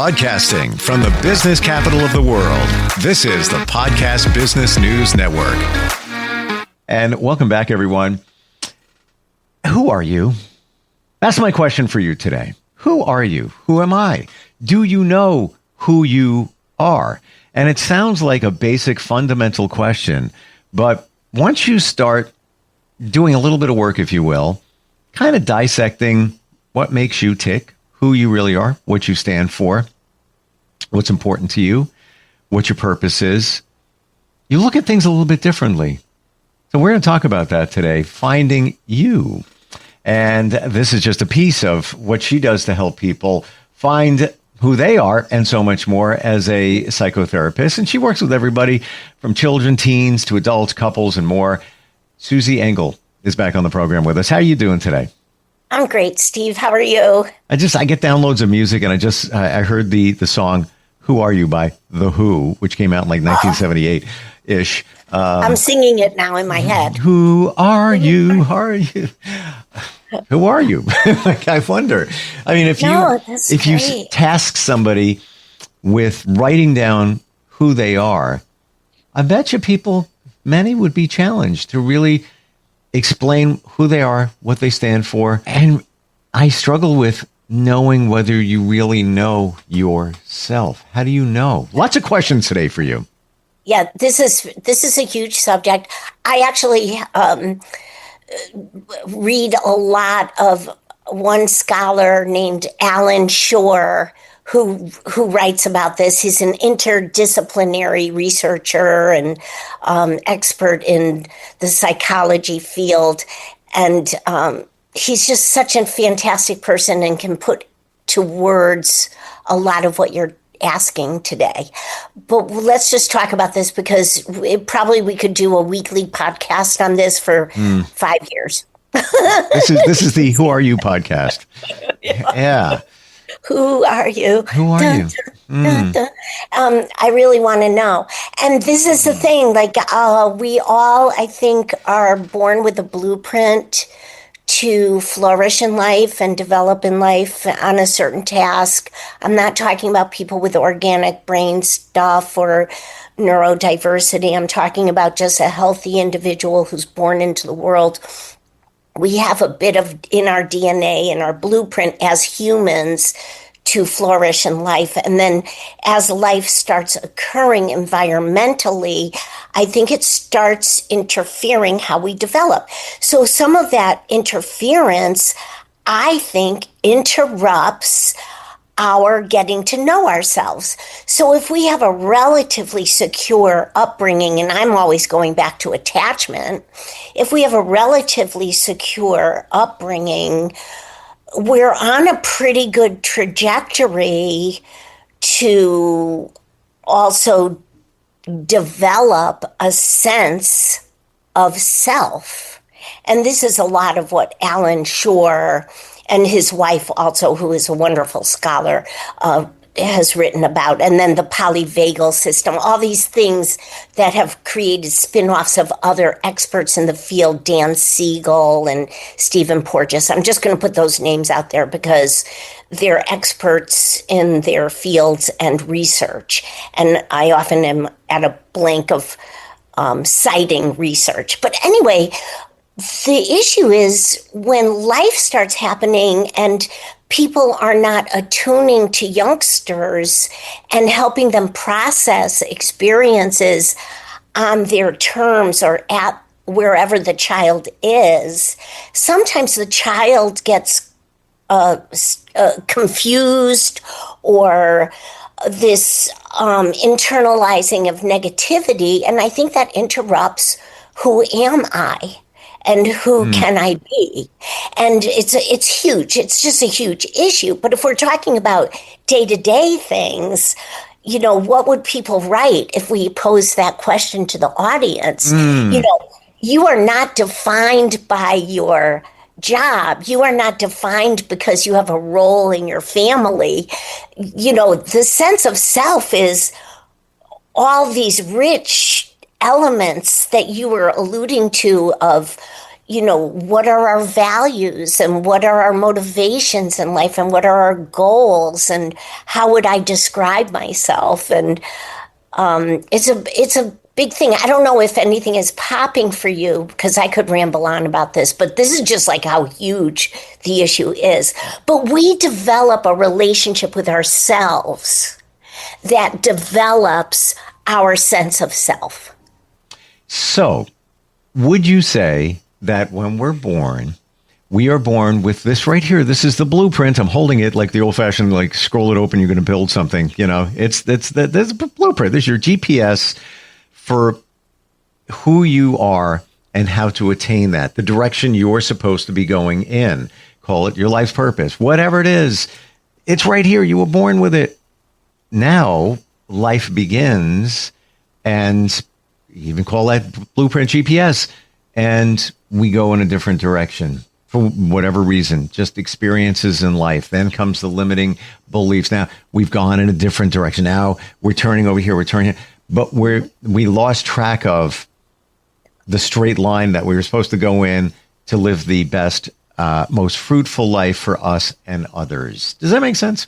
Broadcasting from the business capital of the world, this is the Podcast Business News Network. And welcome back, everyone. Who are you? That's my question for you today. Who are you? Who am I? Do you know who you are? And it sounds like a basic fundamental question, but once you start doing a little bit of work, if you will, kind of dissecting what makes you tick, who you really are, what you stand for, what's important to you, what your purpose is, you look at things a little bit differently. So we're going to talk about that today, finding you. And this is just a piece of what she does to help people find who they are and so much more as a psychotherapist. And she works with everybody from children, teens to adults, couples, and more. Susie Engel is back on the program with us. How are you doing today? I'm great, Steve. How are you? I get downloads of music, and I heard the song "Who Are You" by The Who, which came out in like 1978-ish. I'm singing it now in my head. Who are you? Who are you? Who are you? I wonder. I mean, if you task somebody with writing down who they are, I bet you many would be challenged to really explain who they are, what they stand for. And I struggle with knowing whether you really know yourself. How do you know? Lots of questions today for you. Yeah, this is a huge subject. I actually read a lot of one scholar named Alan Shore who writes about this. He's an interdisciplinary researcher and expert in the psychology field. And he's just such a fantastic person and can put to words a lot of what you're asking today. But let's just talk about this because we could do a weekly podcast on this for 5 years. This is the Who Are You podcast. Yeah. Who are you? Who are you? I really want to know. And this is the thing, we all, I think, are born with a blueprint to flourish in life and develop in life on a certain task. I'm not talking about people with organic brain stuff or neurodiversity. I'm talking about just a healthy individual who's born into the world. We have a bit of in our DNA and our blueprint as humans to flourish in life. And then as life starts occurring environmentally, I think it starts interfering how we develop. So some of that interference, I think, interrupts our getting to know ourselves. So if we have a relatively secure upbringing, and I'm always going back to attachment, if we have a relatively secure upbringing, we're on a pretty good trajectory to also develop a sense of self. And this is a lot of what Alan Shore and his wife also, who is a wonderful scholar, has written about. And then the polyvagal system, all these things that have created spin-offs of other experts in the field, Dan Siegel and Stephen Porges. I'm just going to put those names out there because they're experts in their fields and research. And I often am at a blank of citing research. But anyway, the issue is when life starts happening and people are not attuning to youngsters and helping them process experiences on their terms or at wherever the child is, sometimes the child gets confused or this internalizing of negativity. And I think that interrupts who am I? And who can I be? And it's huge. It's just a huge issue. But if we're talking about day-to-day things, what would people write if we pose that question to the audience? You are not defined by your job. You are not defined because you have a role in your family. The sense of self is all these rich elements that you were alluding to of what are our values and what are our motivations in life and what are our goals and how would I describe myself? And it's a big thing. I don't know if anything is popping for you because I could ramble on about this, but this is just like how huge the issue is. But we develop a relationship with ourselves that develops our sense of self. So, would you say that when we're born, we are born with this right here? This is the blueprint. I'm holding it like the old-fashioned, like scroll it open, you're going to build something. There's a blueprint. There's your GPS for who you are and how to attain that, the direction you're supposed to be going in. Call it your life's purpose, whatever it is. It's right here. You were born with it. Now life begins, and you even call that blueprint GPS, and we go in a different direction for whatever reason, just experiences in life. Then comes the limiting beliefs. Now we've gone in a different direction. Now we're turning over here, we're turning here, but we lost track of the straight line that we were supposed to go in to live the best, most fruitful life for us and others. Does that make sense?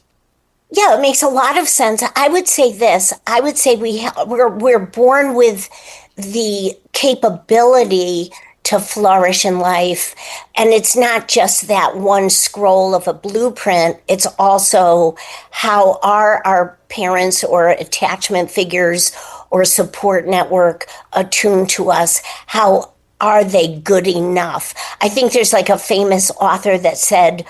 Yeah, it makes a lot of sense. I would say this. I would say we're born with the capability to flourish in life. And it's not just that one scroll of a blueprint. It's also how are our parents or attachment figures or support network attuned to us? How are they good enough? I think there's like a famous author that said,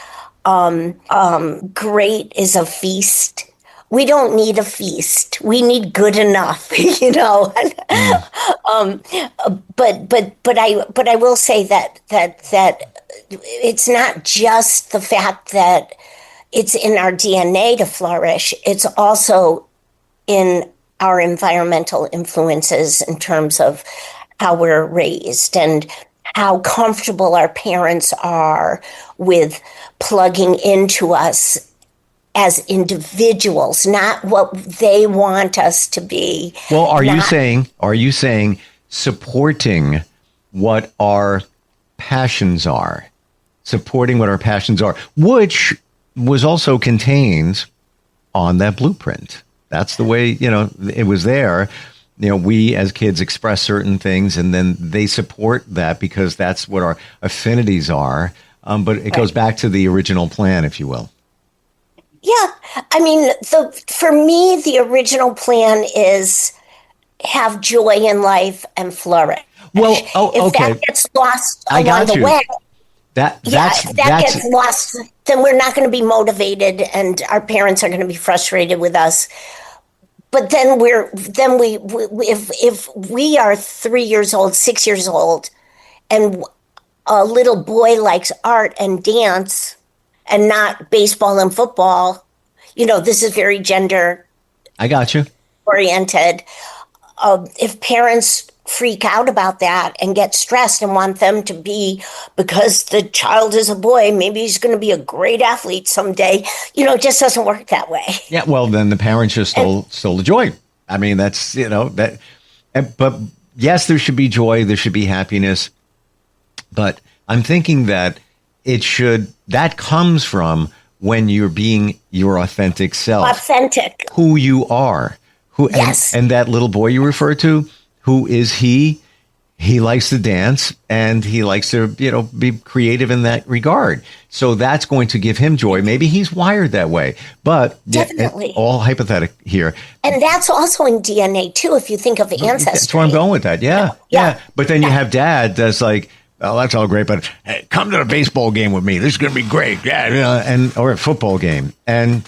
great is a feast. We don't need a feast. We need good enough, But I will say that it's not just the fact that it's in our DNA to flourish. It's also in our environmental influences in terms of how we're raised and how comfortable our parents are with plugging into us as individuals, not what they want us to be. Well, are you saying supporting what our passions are, which was also contained on that blueprint? That's the way, it was there. We as kids express certain things and then they support that because that's what our affinities are. But it goes back to the original plan, if you will. Yeah. I mean, for me, the original plan is have joy in life and flourish. Well, if that gets lost along the way, if that gets lost, then we're not going to be motivated and our parents are going to be frustrated with us. But then if we are 3 years old, 6 years old, and a little boy likes art and dance and not baseball and football, this is very gender. I got you. Oriented. If parents freak out about that and get stressed and want them to be, because the child is a boy, maybe he's going to be a great athlete someday. It just doesn't work that way. Yeah. Well, then the parents just stole the joy. I mean, that's, that. But yes, there should be joy. There should be happiness. But I'm thinking that that comes from when you're being your authentic self. Who you are. Yes. And that little boy you refer to, who is he? He likes to dance and he likes to, be creative in that regard. So that's going to give him joy. Maybe he's wired that way, but definitely all hypothetical here. And that's also in DNA too. If you think of ancestry. That's where I'm going with that. Yeah. But then you have dad that's like, oh, that's all great, but hey, come to the baseball game with me. This is going to be great. Yeah. Or a football game. And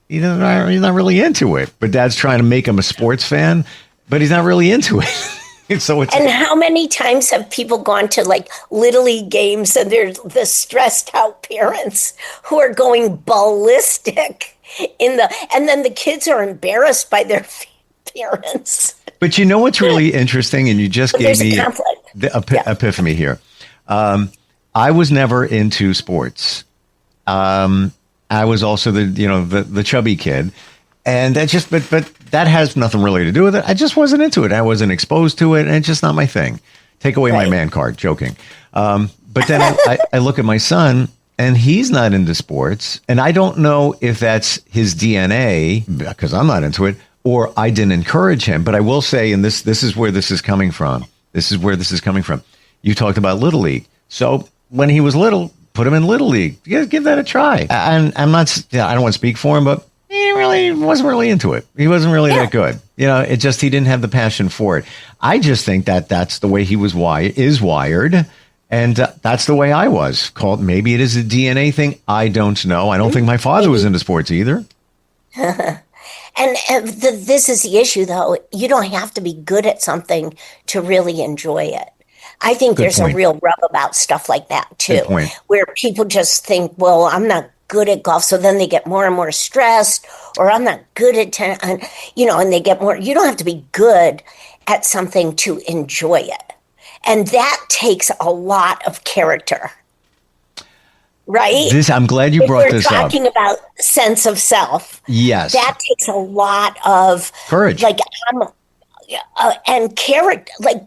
he's not really into it, but dad's trying to make him a sports fan, but he's not really into it. And how many times have people gone to like Little League games and there's the stressed out parents who are going ballistic and then the kids are embarrassed by their parents. But what's really interesting, and you just gave me the epiphany here. I was never into sports. I was also the chubby kid. And that but that has nothing really to do with it. I just wasn't into it. I wasn't exposed to it, and it's just not my thing. Take away my man card, joking. But then I look at my son, and he's not into sports. And I don't know if that's his DNA, because I'm not into it, or I didn't encourage him. But I will say, and this is where this is coming from. This is where this is coming from. You talked about Little League. So when he was little, put him in Little League. Give that a try. And I don't want to speak for him, but he really wasn't really into it. He wasn't really that good. It just, he didn't have the passion for it. I just think that that's the way he is wired. And that's the way I was. Maybe it is a DNA thing. I don't know. I don't think my father was into sports either. And this is the issue, though. You don't have to be good at something to really enjoy it. I think there's a real rub about stuff like that, too, where people just think, well, I'm not good at golf. So then they get more and more stressed, or I'm not good at, and they get more. You don't have to be good at something to enjoy it. And that takes a lot of character. Right? I'm glad you brought this up. We're talking about sense of self. Yes. That takes a lot of courage. And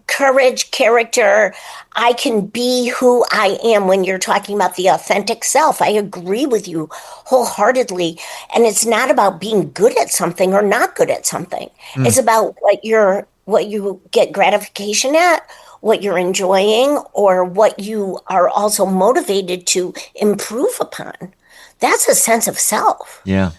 courage, character. I can be who I am when you're talking about the authentic self. I agree with you wholeheartedly. And it's not about being good at something or not good at something. It's about what you get gratification at, what you're enjoying, or what you are also motivated to improve upon. That's a sense of self. Yeah.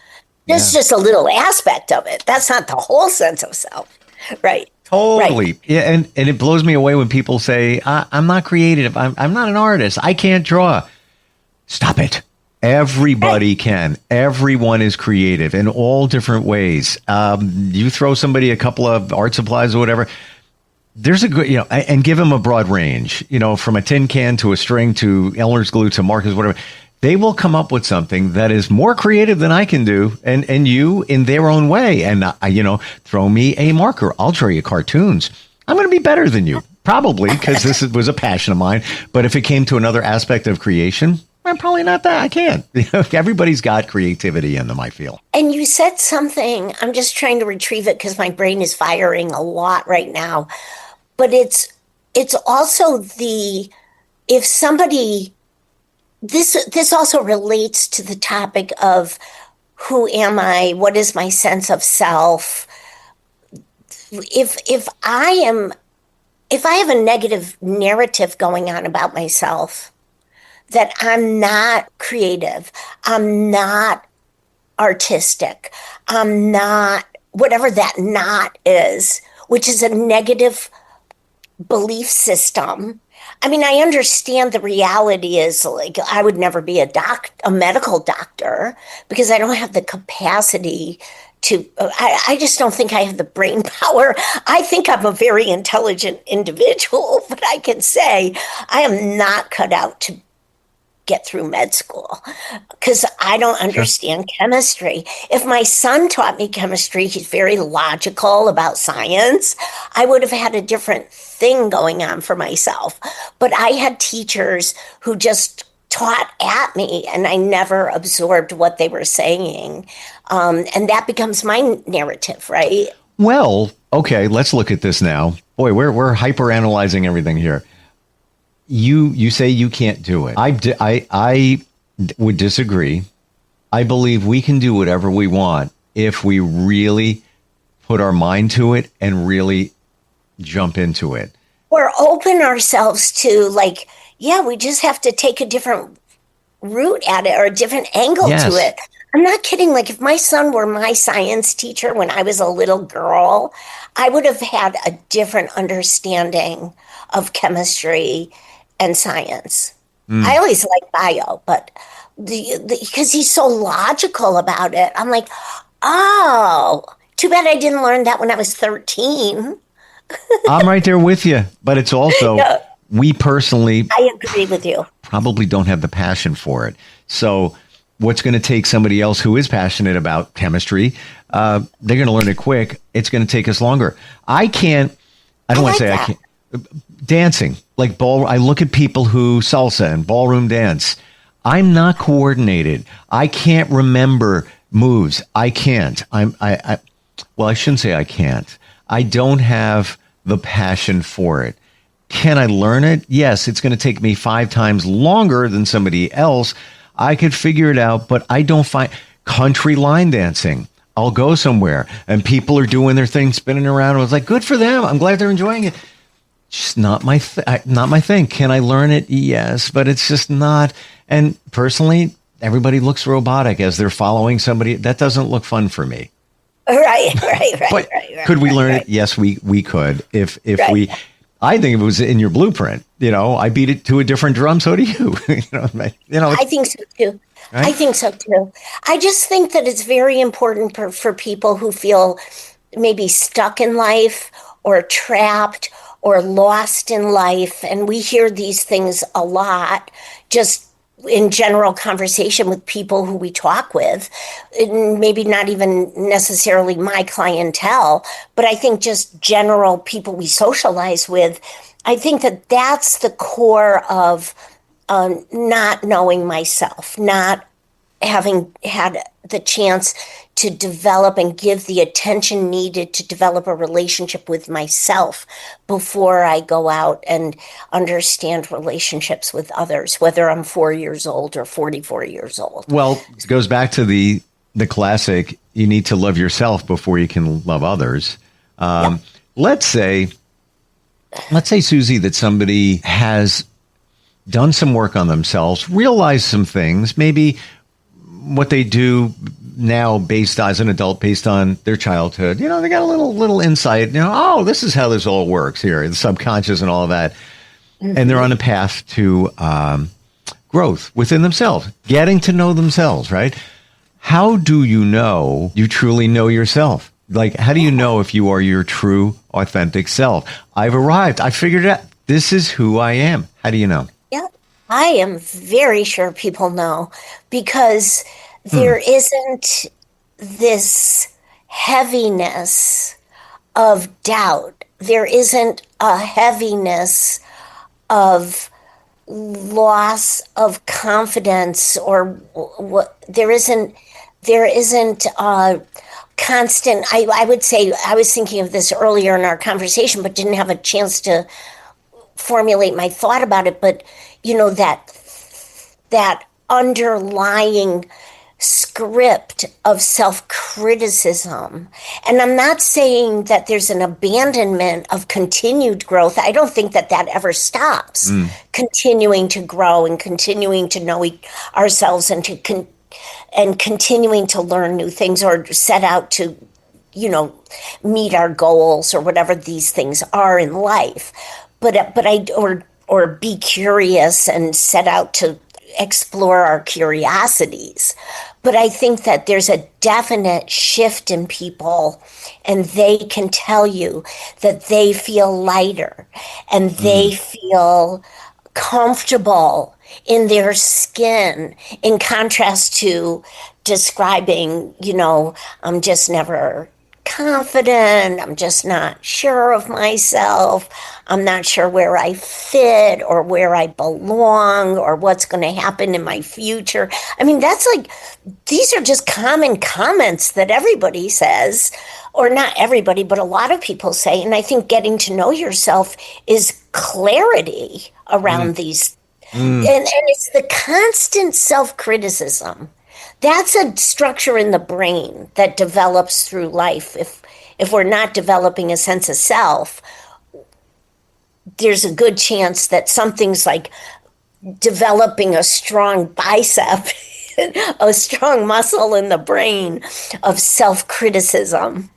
That's just a little aspect of it. That's not the whole sense of self. Right. Totally. Right. Yeah. And it blows me away when people say, I'm not creative. I'm not an artist. I can't draw. Stop it. Everybody can. Everyone is creative in all different ways. You throw somebody a couple of art supplies or whatever. There's a good, and give them a broad range, from a tin can to a string to Elmer's glue to markers, whatever. They will come up with something that is more creative than I can do, and you in their own way. And, throw me a marker. I'll draw you cartoons. I'm going to be better than you, probably, because this was a passion of mine. But if it came to another aspect of creation, I'm probably not that. I can't. Everybody's got creativity in them, I feel. And you said something. I'm just trying to retrieve it because my brain is firing a lot right now. But it's also if somebody, this also relates to the topic of who am I? What is my sense of self? If I have a negative narrative going on about myself, that I'm not creative, I'm not artistic, I'm not, whatever that not is, which is a negative belief system. I mean, I understand the reality is I would never be a medical doctor because I don't have the capacity to, I just don't think I have the brain power. I think I'm a very intelligent individual, but I can say I am not cut out to get through med school because I don't understand chemistry. If my son taught me chemistry, he's very logical about science, I would have had a different thing going on for myself. But I had teachers who just taught at me and I never absorbed what they were saying. And that becomes my narrative, right? Well, okay, let's look at this now. Boy, we're hyper analyzing everything here. You say you can't do it. I would disagree. I believe we can do whatever we want if we really put our mind to it and really jump into it. Or open ourselves to we just have to take a different route at it or a different angle to it. I'm not kidding. If my son were my science teacher when I was a little girl, I would have had a different understanding of chemistry and science. I always liked bio, but because he's so logical about it, I'm like, oh, too bad I didn't learn that when I was 13. I'm right there with you, but it's also, we personally, I agree with you, probably don't have the passion for it. So what's going to take somebody else who is passionate about chemistry? They're going to learn it quick. It's going to take us longer. I don't want to say that. I can't. Dancing, I look at people who salsa and ballroom dance. I'm not coordinated. I can't remember moves. I can't. I shouldn't say I can't. I don't have the passion for it. Can I learn it? Yes, it's going to take me 5 times longer than somebody else. I could figure it out, but I don't find country line dancing. I'll go somewhere and people are doing their thing, spinning around. I was like, good for them. I'm glad they're enjoying it. Just not my thing. Can I learn it? Yes, but it's just not. And personally, everybody looks robotic as they're following somebody. That doesn't look fun for me. Right. But could we learn it? Yes, we could. If we, I think if it was in your blueprint. I beat it to a different drum. So do you. I think so too. Right? I think so too. I just think that it's very important for people who feel maybe stuck in life or trapped or lost in life. And we hear these things a lot, just in general conversation with people who we talk with, maybe not even necessarily my clientele, but I think just general people we socialize with. I think that that's the core of not knowing myself, not having had the chance to develop and give the attention needed to develop a relationship with myself before I go out and understand relationships with others, whether I'm 4 years old or 44 years old. Well, it goes back to the classic, you need to love yourself before you can love others. Yep. Let's say, Susie, that somebody has done some work on themselves, realized some things, maybe what they do now as an adult based on their childhood, they got a little insight, this is how this all works here, the subconscious and all of that. Mm-hmm. And they're on a path to growth within themselves, getting to know themselves, right? How do you know you truly know yourself? Like, how do you know if you are your true, authentic self? I've arrived. I figured it out. This is who I am. How do you know? I am very sure people know, because there isn't this heaviness of doubt. There isn't a heaviness of loss of confidence, or what. There isn't constant. I would say, I was thinking of this earlier in our conversation, but didn't have a chance to formulate my thought about it. But that underlying script of self-criticism. And I'm not saying that there's an abandonment of continued growth. I don't think that ever stops. Continuing to grow and continuing to know ourselves and and continuing to learn new things, or set out to meet our goals, or whatever these things are in life. Or be curious and set out to explore our curiosities. But I think that there's a definite shift in people, and they can tell you that they feel lighter and they feel comfortable in their skin, in contrast to describing, I'm just never confident, I'm just not sure of myself, I'm not sure where I fit or where I belong or what's going to happen in my future. I mean, these are just common comments that everybody says, or not everybody, but a lot of people say. And I think getting to know yourself is clarity around these. And it's the constant self-criticism. That's a structure in the brain that develops through life. If we're not developing a sense of self, there's a good chance that something's like developing a strong bicep, a strong muscle in the brain of self-criticism.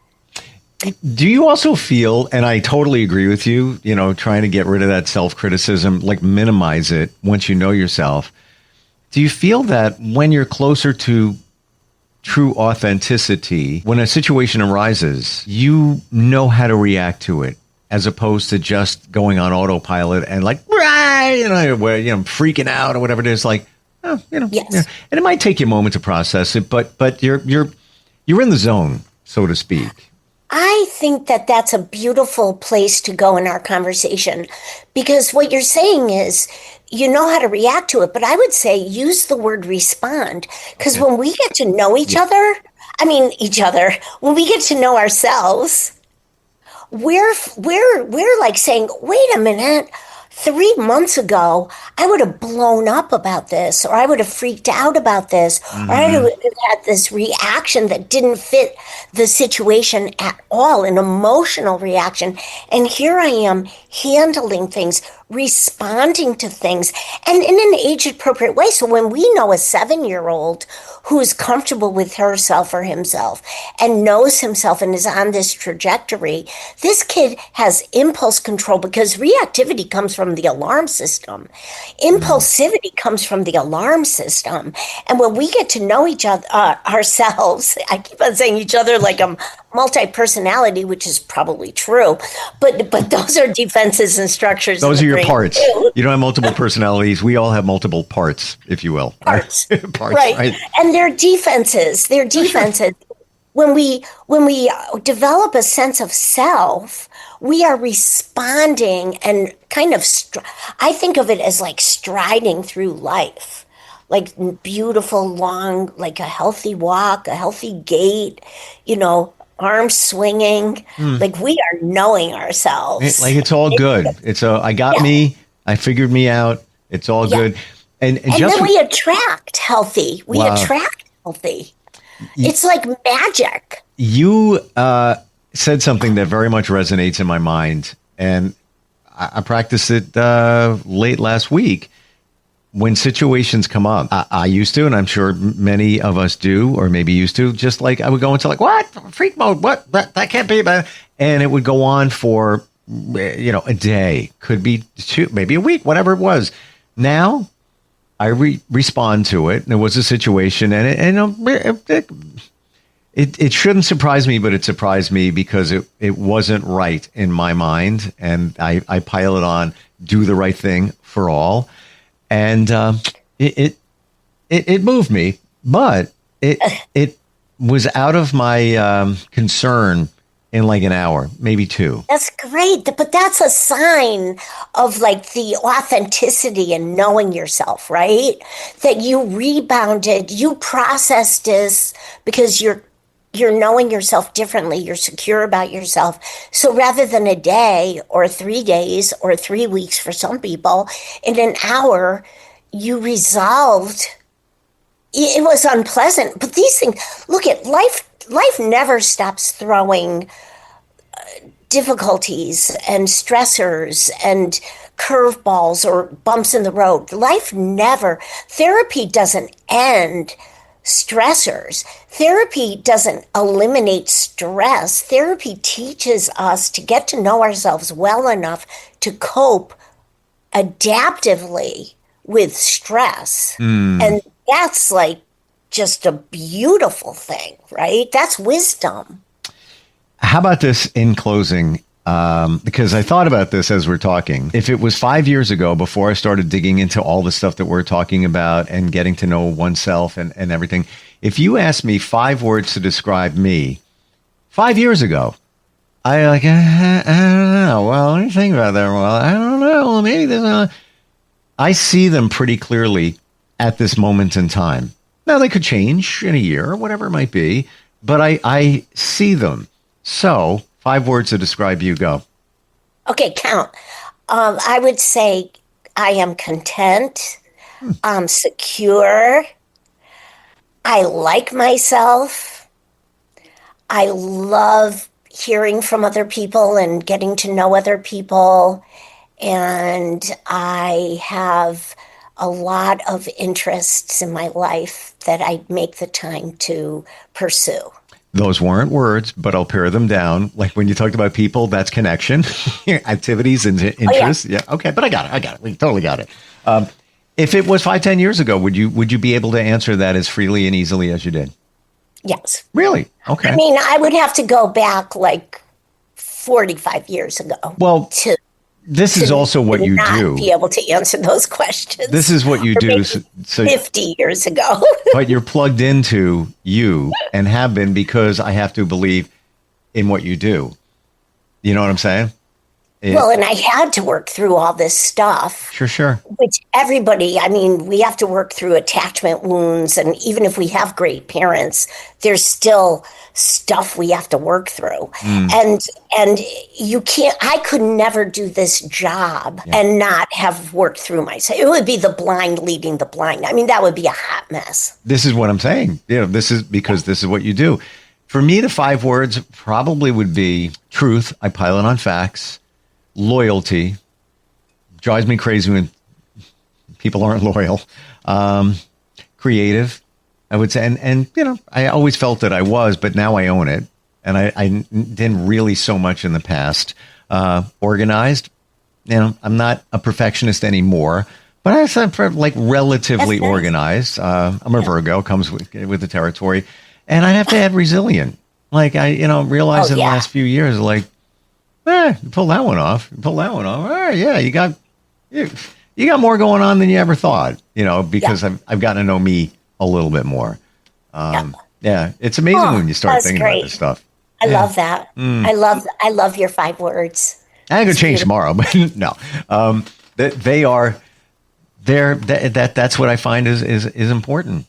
Do you also feel, and I totally agree with you, trying to get rid of that self-criticism, like minimize it once you know yourself. Do you feel that when you're closer to true authenticity, when a situation arises, you know how to react to it, as opposed to just going on autopilot and like, freaking out or whatever it is, like, yes. Yeah. And it might take you a moment to process it, but you're in the zone, so to speak. I think that that's a beautiful place to go in our conversation, because what you're saying is you know how to react to it. But I would say use the word respond, because when we get to know each other, when we get to know ourselves, we're like saying, wait a minute, 3 months ago, I would have blown up about this, or I would have freaked out about this, or I would have had this reaction that didn't fit the situation at all, an emotional reaction. And here I am handling things, responding to things, and in an age-appropriate way. So when we know a 7-year-old who is comfortable with herself or himself and knows himself and is on this trajectory, this kid has impulse control because reactivity comes from the alarm system. Impulsivity comes from the alarm system. And when we get to know each other, ourselves, I keep on saying each other like I'm multi-personality, which is probably true, but those are defenses and structures. Those are your parts. You don't have multiple personalities. We all have multiple parts, if you will. Parts, Parts, right. And they're defenses. They're defenses. When we develop a sense of self, we are responding and kind of, I think of it as like striding through life, like beautiful, long, like a healthy walk, a healthy gait, arms swinging, like we are knowing ourselves. Like it's all good. I got me. I figured me out. It's all good. And just then we attract healthy. We attract healthy. It's like magic. You said something that very much resonates in my mind, and I practiced it late last week. When situations come up, I used to, and I'm sure many of us do, or maybe used to, just like I would go into like, what? Freak mode, what? That can't be bad. And it would go on for, a day, could be 2, maybe a week, whatever it was. Now, I respond to it. There was a situation, and it shouldn't surprise me, but it surprised me because it wasn't right in my mind. And I pile it on, do the right thing for all. And it moved me, but it was out of my concern in like an hour, maybe 2. That's great, but that's a sign of like the authenticity and knowing yourself, right? That you rebounded, you processed this because you're knowing yourself differently. You're secure about yourself. So rather than a day or 3 days or 3 weeks for some people, in an hour, you resolved. It was unpleasant, but these things, look at life. Life never stops throwing difficulties and stressors and curveballs or bumps in the road. Therapy doesn't end stressors. Therapy doesn't eliminate stress. Therapy teaches us to get to know ourselves well enough to cope adaptively with stress. And that's like just a beautiful thing, right? That's wisdom. How about this in closing? Because I thought about this as we're talking. If it was 5 years ago, before I started digging into all the stuff that we're talking about and getting to know oneself and everything, if you asked me 5 words to describe me 5 years ago, I don't know. Well, let me think about that. Well, I don't know. Maybe there's I see them pretty clearly at this moment in time. Now, they could change in a year or whatever it might be, but I see them. So 5 words to describe you, go. Okay, count. I would say I am content. I'm secure. I like myself. I love hearing from other people and getting to know other people. And I have a lot of interests in my life that I make the time to pursue. Those weren't words, but I'll pare them down. Like when you talked about people, that's connection, activities and interests. Yeah. Okay. But I got it. We totally got it. If it was 5-10 years ago, would you be able to answer that as freely and easily as you did? Yes. Really? Okay. I mean, I would have to go back like 45 years ago. Well, this is also what you do. Be able to answer those questions. This is what you do. So 50 years ago. But you're plugged into you and have been because I have to believe in what you do. You know what I'm saying? Well, and I had to work through all this stuff. Sure. Which everybody, I mean, we have to work through attachment wounds. And even if we have great parents, there's still stuff we have to work through. And you can't, I could never do this job and not have worked through myself. It would be the blind leading the blind. I mean, that would be a hot mess. This is what I'm saying. This is because this is what you do. For me, the 5 words probably would be truth. I pilot on facts. Loyalty. Drives me crazy when people aren't loyal. Creative, I would say. And I always felt that I was, but now I own it. And I didn't really so much in the past. Organized. I'm not a perfectionist anymore, but I said like relatively organized. I'm a Virgo, comes with the territory. And I have to add resilient. Like I, realized in the last few years, like, you pull that one off. All right, yeah, you got more going on than you ever thought. Because I've gotten to know me a little bit more. Yeah, it's amazing when you start thinking about this stuff. I love that. I love your 5 words. I could change tomorrow, but no. They are there. That's what I find is important.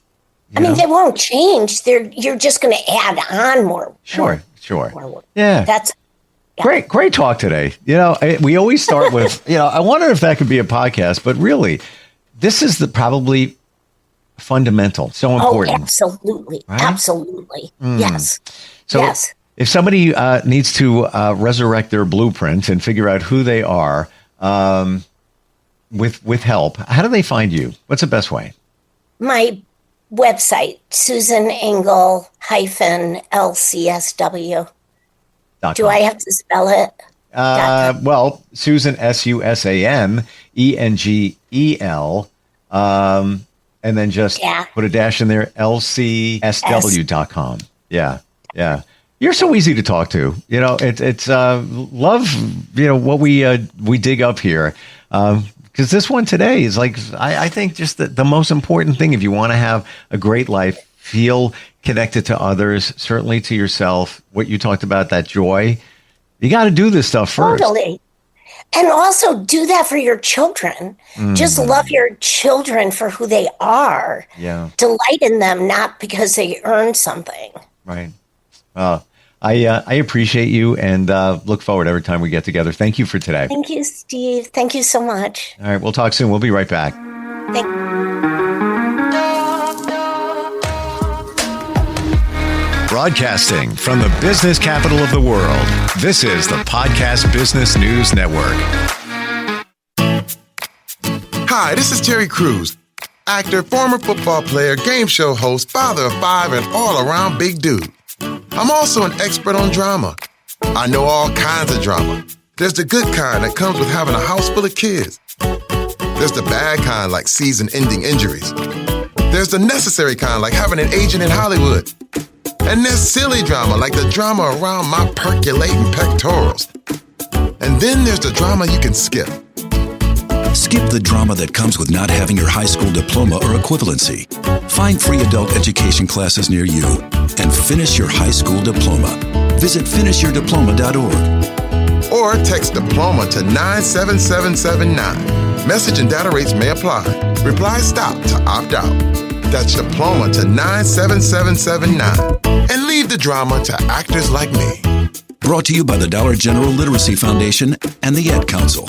I mean, they won't change. You're just going to add on more. Sure. More. Yeah. That's great talk today. We always start with, I wonder if that could be a podcast, but really, this is probably fundamental, so important. Oh, absolutely. Right? Absolutely. Yes. So if somebody needs to resurrect their blueprint and figure out who they are with help, how do they find you? What's the best way? My website, Susan Engel -LCSW. Do I have to spell it? Well, Susan, SUSANENGEL, and then just put a dash in there, LCSW.com. Yeah. You're so easy to talk to. It's love, what we dig up here. Because this one today is like, I think just the most important thing if you want to have a great life, feel connected to others, certainly to yourself, what you talked about, that joy, you got to do this stuff first. Totally. And also do that for your children. Just love your children for who they are. Yeah. Delight in them, not because they earned something. Right. I appreciate you and look forward every time we get together. Thank you for today. Thank you, Steve. Thank you so much. All right. We'll talk soon. We'll be right back. Broadcasting from the business capital of the world, this is the Podcast Business News Network. Hi, this is Terry Crews, actor, former football player, game show host, father of 5, and all-around big dude. I'm also an expert on drama. I know all kinds of drama. There's the good kind that comes with having a house full of kids. There's the bad kind like season-ending injuries. There's the necessary kind like having an agent in Hollywood. And there's silly drama like the drama around my percolating pectorals. And then there's the drama you can skip. Skip the drama that comes with not having your high school diploma or equivalency. Find free adult education classes near you and finish your high school diploma. Visit finishyourdiploma.org. Or text diploma to 97779. Message and data rates may apply. Reply stop to opt out. That's diploma to 97779. And leave the drama to actors like me. Brought to you by the Dollar General Literacy Foundation and the Ad Council.